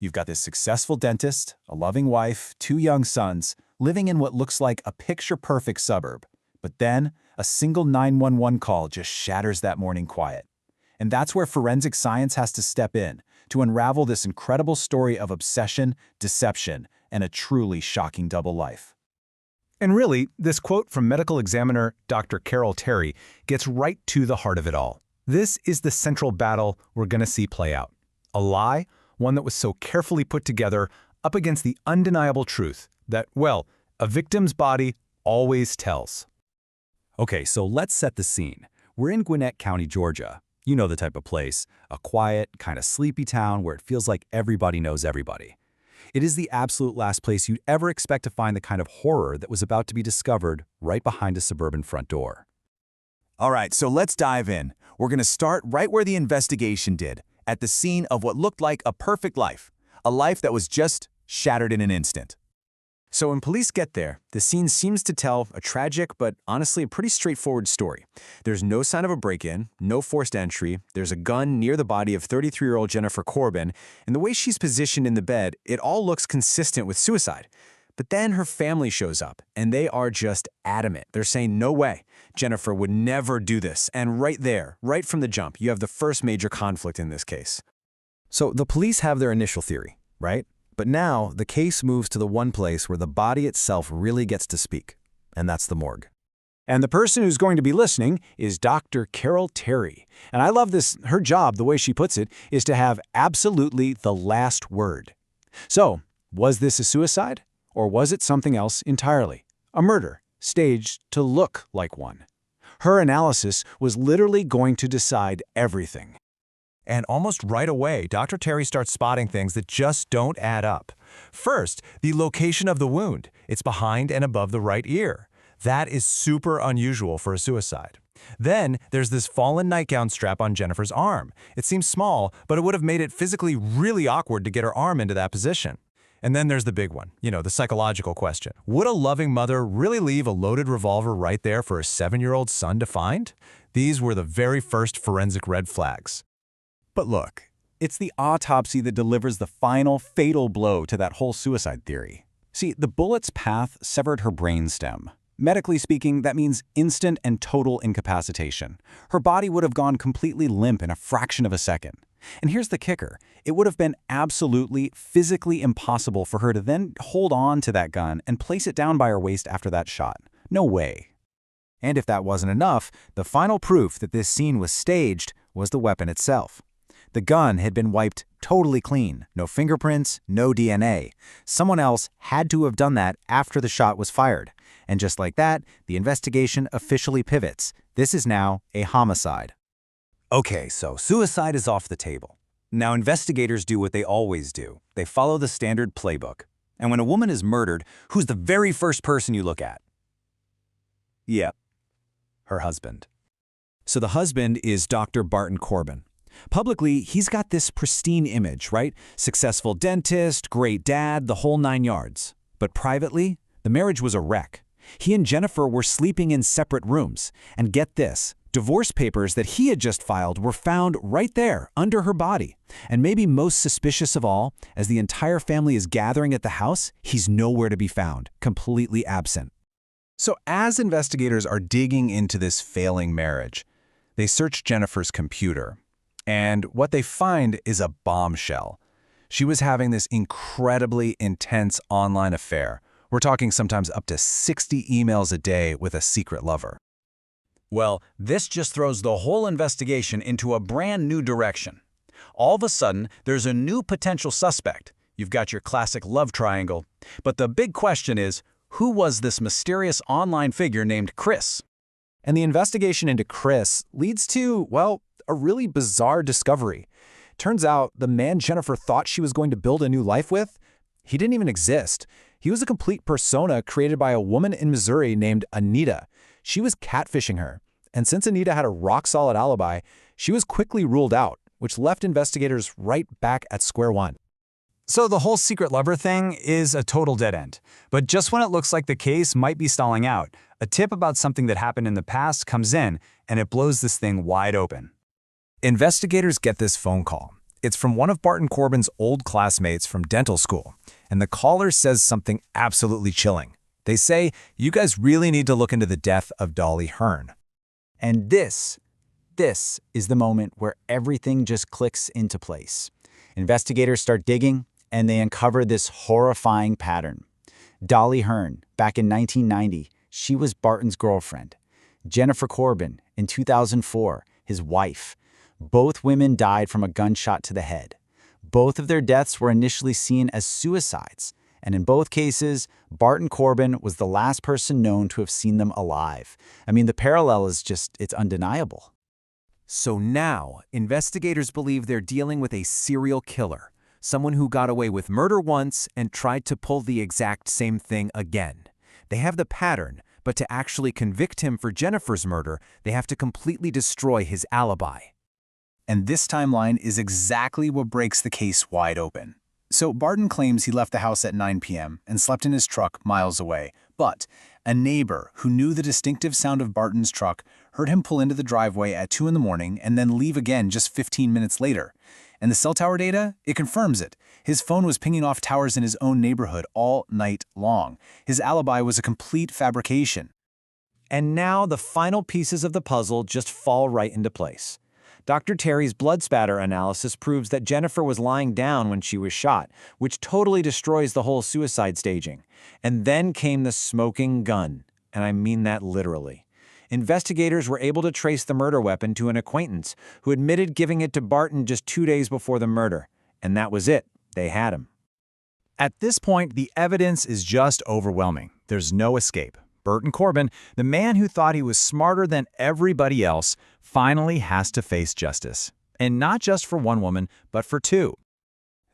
You've got this successful dentist, a loving wife, two young sons, living in what looks like a picture-perfect suburb. But then, a single 911 call just shatters that morning quiet. And that's where forensic science has to step in to unravel this incredible story of obsession, deception, and a truly shocking double life. And really, this quote from medical examiner Dr. Carol Terry gets right to the heart of it all. This is the central battle we're going to see play out. A lie, one that was so carefully put together, up against the undeniable truth that, well, a victim's body always tells. Okay, so let's set the scene. We're in Gwinnett County, Georgia. You know the type of place, a quiet, kind of sleepy town where it feels like everybody knows everybody. It is the absolute last place you'd ever expect to find the kind of horror that was about to be discovered right behind a suburban front door. All right, so let's dive in. We're going to start right where the investigation did, at the scene of what looked like a perfect life, a life that was just shattered in an instant. So when police get there, the scene seems to tell a tragic but honestly a pretty straightforward story. There's no sign of a break-in, no forced entry, there's a gun near the body of 33-year-old Jennifer Corbin, and the way she's positioned in the bed, it all looks consistent with suicide. But then her family shows up, and they are just adamant. They're saying, no way, Jennifer would never do this. And right there, right from the jump, you have the first major conflict in this case. So the police have their initial theory, right? But now the case moves to the one place where the body itself really gets to speak, and that's the morgue. And the person who's going to be listening is Dr. Carol Terry. And I love this, her job, the way she puts it, is to have absolutely the last word. So, was this a suicide? Or was it something else entirely? A murder, staged to look like one. Her analysis was literally going to decide everything. And almost right away, Dr. Terry starts spotting things that just don't add up. First, the location of the wound. It's behind and above the right ear. That is super unusual for a suicide. Then, there's this fallen nightgown strap on Jennifer's arm. It seems small, but it would have made it physically really awkward to get her arm into that position. And then there's the big one, the psychological question. Would a loving mother really leave a loaded revolver right there for a 7-year-old son to find? These were the very first forensic red flags. But look, it's the autopsy that delivers the final fatal blow to that whole suicide theory. See, the bullet's path severed her brainstem. Medically speaking, that means instant and total incapacitation. Her body would have gone completely limp in a fraction of a second. And here's the kicker. It would have been absolutely, physically impossible for her to then hold on to that gun and place it down by her waist after that shot. No way. And if that wasn't enough, the final proof that this scene was staged was the weapon itself. The gun had been wiped totally clean. No fingerprints, no DNA. Someone else had to have done that after the shot was fired. And just like that, the investigation officially pivots. This is now a homicide. Okay, so suicide is off the table. Now investigators do what they always do. They follow the standard playbook. And when a woman is murdered, who's the very first person you look at? Yep, her husband. So the husband is Dr. Barton Corbin. Publicly, he's got this pristine image, right? Successful dentist, great dad, the whole 9 yards. But privately, the marriage was a wreck. He and Jennifer were sleeping in separate rooms. And get this, divorce papers that he had just filed were found right there, under her body. And maybe most suspicious of all, as the entire family is gathering at the house, he's nowhere to be found, completely absent. So as investigators are digging into this failing marriage, they search Jennifer's computer. And what they find is a bombshell. She was having this incredibly intense online affair. We're talking sometimes up to 60 emails a day with a secret lover. Well, this just throws the whole investigation into a brand new direction. All of a sudden, there's a new potential suspect. You've got your classic love triangle. But the big question is, who was this mysterious online figure named Chris? And the investigation into Chris leads to, well, a really bizarre discovery. Turns out the man Jennifer thought she was going to build a new life with, he didn't even exist. He was a complete persona created by a woman in Missouri named Anita. She was catfishing her. And since Anita had a rock-solid alibi, she was quickly ruled out, which left investigators right back at square one. So the whole secret lover thing is a total dead end. But just when it looks like the case might be stalling out, a tip about something that happened in the past comes in, and it blows this thing wide open. Investigators get this phone call. It's from one of Barton Corbin's old classmates from dental school, and the caller says something absolutely chilling. They say, "You guys really need to look into the death of Dolly Hearn." And this is the moment where everything just clicks into place. Investigators start digging, and they uncover this horrifying pattern. Dolly Hearn, back in 1990, she was Barton's girlfriend. Jennifer Corbin, in 2004, his wife. Both women died from a gunshot to the head. Both of their deaths were initially seen as suicides, and in both cases, Barton Corbin was the last person known to have seen them alive. I mean, the parallel is it's undeniable. So now, investigators believe they're dealing with a serial killer, someone who got away with murder once and tried to pull the exact same thing again. They have the pattern, but to actually convict him for Jennifer's murder, they have to completely destroy his alibi. And this timeline is exactly what breaks the case wide open. So Barton claims he left the house at 9 p.m. and slept in his truck miles away. But a neighbor who knew the distinctive sound of Barton's truck heard him pull into the driveway at 2 in the morning and then leave again just 15 minutes later. And the cell tower data, it confirms it. His phone was pinging off towers in his own neighborhood all night long. His alibi was a complete fabrication. And now the final pieces of the puzzle just fall right into place. Dr. Terry's blood spatter analysis proves that Jennifer was lying down when she was shot, which totally destroys the whole suicide staging. And then came the smoking gun, and I mean that literally. Investigators were able to trace the murder weapon to an acquaintance who admitted giving it to Barton just 2 days before the murder. And that was it. They had him. At this point, the evidence is just overwhelming. There's no escape. Barton Corbin, the man who thought he was smarter than everybody else, finally has to face justice. And not just for one woman, but for two.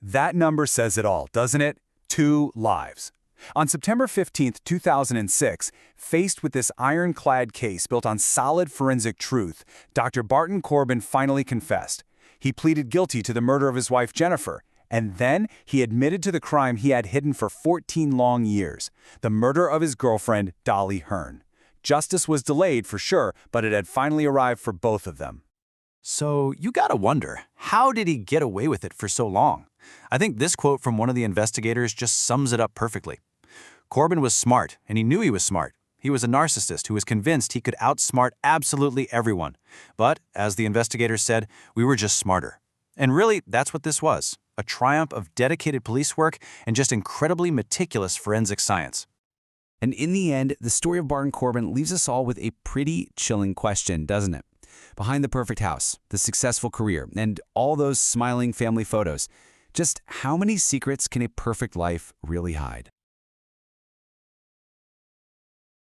That number says it all, doesn't it? 2 lives. On September 15, 2006, faced with this ironclad case built on solid forensic truth, Dr. Barton Corbin finally confessed. He pleaded guilty to the murder of his wife Jennifer, and then he admitted to the crime he had hidden for 14 long years, the murder of his girlfriend, Dolly Hearn. Justice was delayed for sure, but it had finally arrived for both of them. So you gotta wonder, how did he get away with it for so long? I think this quote from one of the investigators just sums it up perfectly. Corbin was smart, and he knew he was smart. He was a narcissist who was convinced he could outsmart absolutely everyone. But, as the investigators said, we were just smarter. And really, that's what this was. A triumph of dedicated police work and just incredibly meticulous forensic science. And in the end, the story of Barton Corbin leaves us all with a pretty chilling question, doesn't it? Behind the perfect house, the successful career, and all those smiling family photos, just how many secrets can a perfect life really hide?